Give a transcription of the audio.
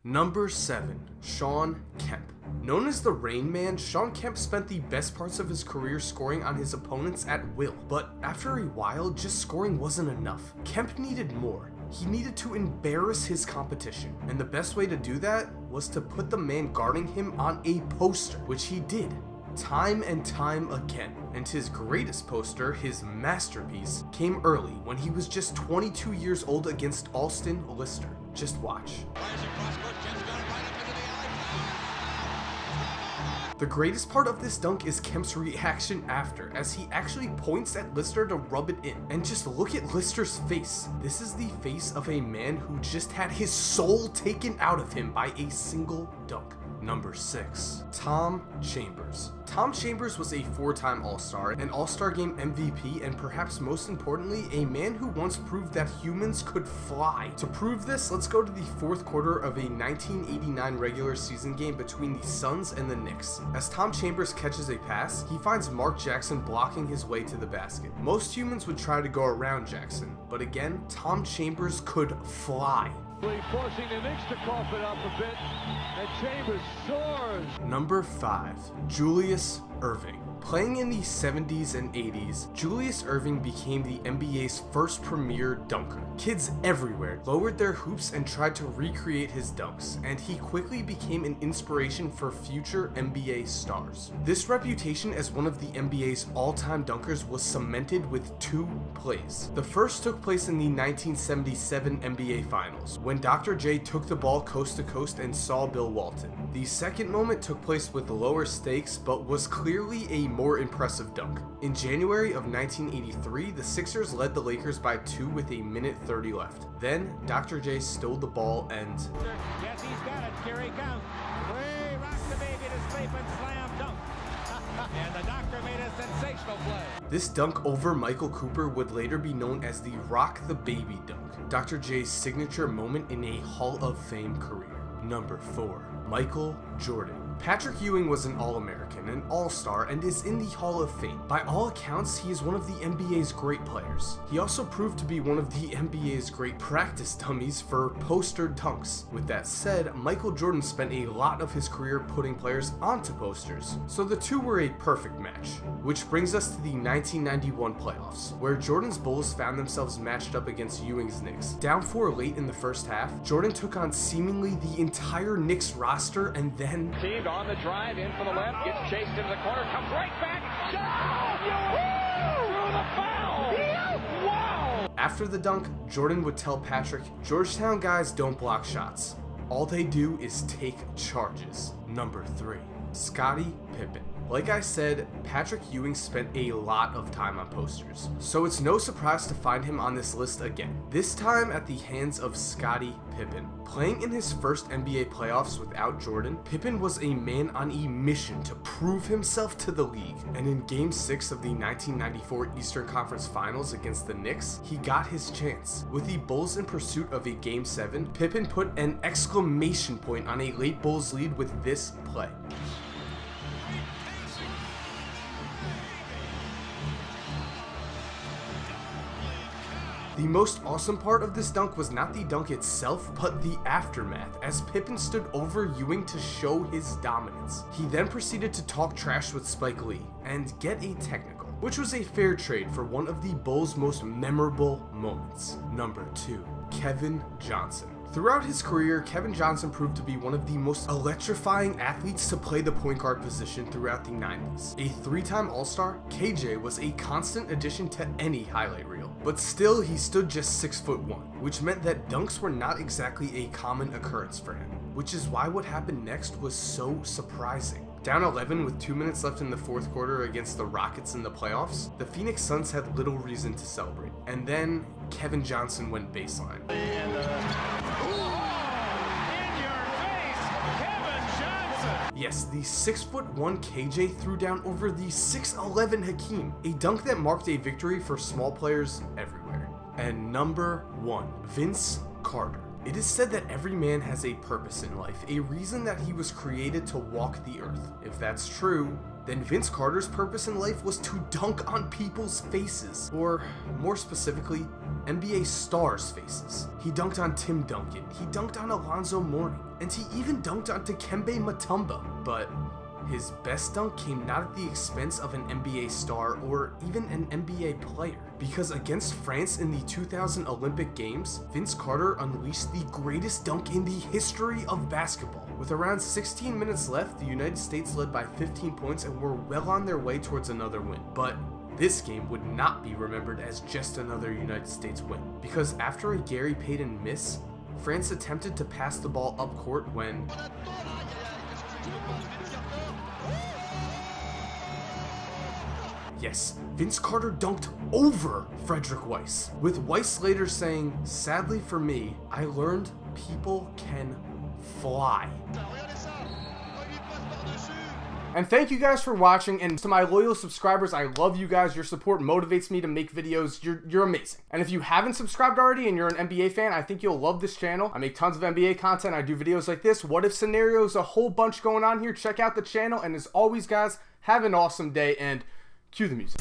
Number 7. Shawn Kemp. Known as the Rain Man, Shawn Kemp spent the best parts of his career scoring on his opponents at will, but after a while, just scoring wasn't enough. Kemp needed more. He needed to embarrass his competition, and the best way to do that was to put the man guarding him on a poster, which he did time and time again. And his greatest poster, his masterpiece, came early when he was just 22 years old against Alston Lister. Just watch. The greatest part of this dunk is Kemp's reaction after, as he actually points at Lister to rub it in. And just look at Lister's face. This is the face of a man who just had his soul taken out of him by a single dunk. Number 6. Tom Chambers. Tom Chambers was a 4-time All-Star, an All-Star Game MVP, and perhaps most importantly, a man who once proved that humans could fly. To prove this, let's go to the fourth quarter of a 1989 regular season game between the Suns and the Knicks. As Tom Chambers catches a pass, he finds Mark Jackson blocking his way to the basket. Most humans would try to go around Jackson, but again, Tom Chambers could fly. Forcing the Knicks to cough it up a bit, and Chambers soars. Number 5. Julius Erving. Playing in the 70s and 80s, Julius Erving became the NBA's first premier dunker. Kids everywhere lowered their hoops and tried to recreate his dunks, and he quickly became an inspiration for future NBA stars. This reputation as one of the NBA's all-time dunkers was cemented with 2 plays. The first took place in the 1977 NBA Finals, when Dr. J took the ball coast to coast and saw Bill Walton. The second moment took place with lower stakes, but was clearly a more impressive dunk. In January of 1983, the Sixers led the Lakers by 2 with a minute 30 left. Then, Dr. J stole the ball and... Yes, he's got it. Here he comes. Way rock the baby to sleep and slam dunk. And the doctor made a sensational play. This dunk over Michael Cooper would later be known as the Rock the Baby dunk, Dr. J's signature moment in a Hall of Fame career. Number 4. Michael Jordan. Patrick Ewing was an All-American, an All-Star, and is in the Hall of Fame. By all accounts, he is one of the NBA's great players. He also proved to be one of the NBA's great practice dummies for poster dunks. With that said, Michael Jordan spent a lot of his career putting players onto posters, so the two were a perfect match. Which brings us to the 1991 playoffs, where Jordan's Bulls found themselves matched up against Ewing's Knicks. Down 4 late in the first half, Jordan took on seemingly the entire Knicks roster and then... On the drive, in for the left, gets chased into the corner, comes right back, shot! Through the foul! Wow! After the dunk, Jordan would tell Patrick, "Georgetown guys don't block shots. All they do is take charges." Number 3. Scottie Pippen. Like I said, Patrick Ewing spent a lot of time on posters, so it's no surprise to find him on this list again, this time at the hands of Scottie Pippen. Playing in his first NBA playoffs without Jordan, Pippen was a man on a mission to prove himself to the league, and in Game 6 of the 1994 Eastern Conference Finals against the Knicks, he got his chance. With the Bulls in pursuit of a Game 7, Pippen put an exclamation point on a late Bulls lead with this play. The most awesome part of this dunk was not the dunk itself, but the aftermath, as Pippen stood over Ewing to show his dominance. He then proceeded to talk trash with Spike Lee and get a technical, which was a fair trade for one of the Bulls' most memorable moments. Number 2. Kevin Johnson. Throughout his career, Kevin Johnson proved to be one of the most electrifying athletes to play the point guard position throughout the 90s. A 3-time All-Star, KJ was a constant addition to any highlight reel, but still he stood just 6'1", which meant that dunks were not exactly a common occurrence for him, which is why what happened next was so surprising. Down 11 with 2 minutes left in the fourth quarter against the Rockets in the playoffs, the Phoenix Suns had little reason to celebrate. And then Kevin Johnson went baseline. Yes, the 6'1" KJ threw down over the 6'11" Hakeem, a dunk that marked a victory for small players everywhere. And number 1, Vince Carter. It is said that every man has a purpose in life, a reason that he was created to walk the earth. If that's true, then Vince Carter's purpose in life was to dunk on people's faces, or more specifically, NBA stars' faces. He dunked on Tim Duncan, he dunked on Alonzo Mourning, and he even dunked on Dikembe Mutombo. But his best dunk came not at the expense of an NBA star or even an NBA player, because against France in the 2000 Olympic Games, Vince Carter unleashed the greatest dunk in the history of basketball. With around 16 minutes left, the United States led by 15 points and were well on their way towards another win. But this game would not be remembered as just another United States win, because after a Gary Payton miss, France attempted to pass the ball up court when yes, Vince Carter dunked over Frederick Weiss, with Weiss later saying, "Sadly for me, I learned people can fly." And thank you guys for watching, and to my loyal subscribers, I love you guys. Your support motivates me to make videos. You're amazing. And if you haven't subscribed already and you're an NBA fan, I think you'll love this channel. I make tons of NBA content. I do videos like this, what if scenarios, a whole bunch going on here. Check out the channel, and as always, guys, have an awesome day, and cue the music.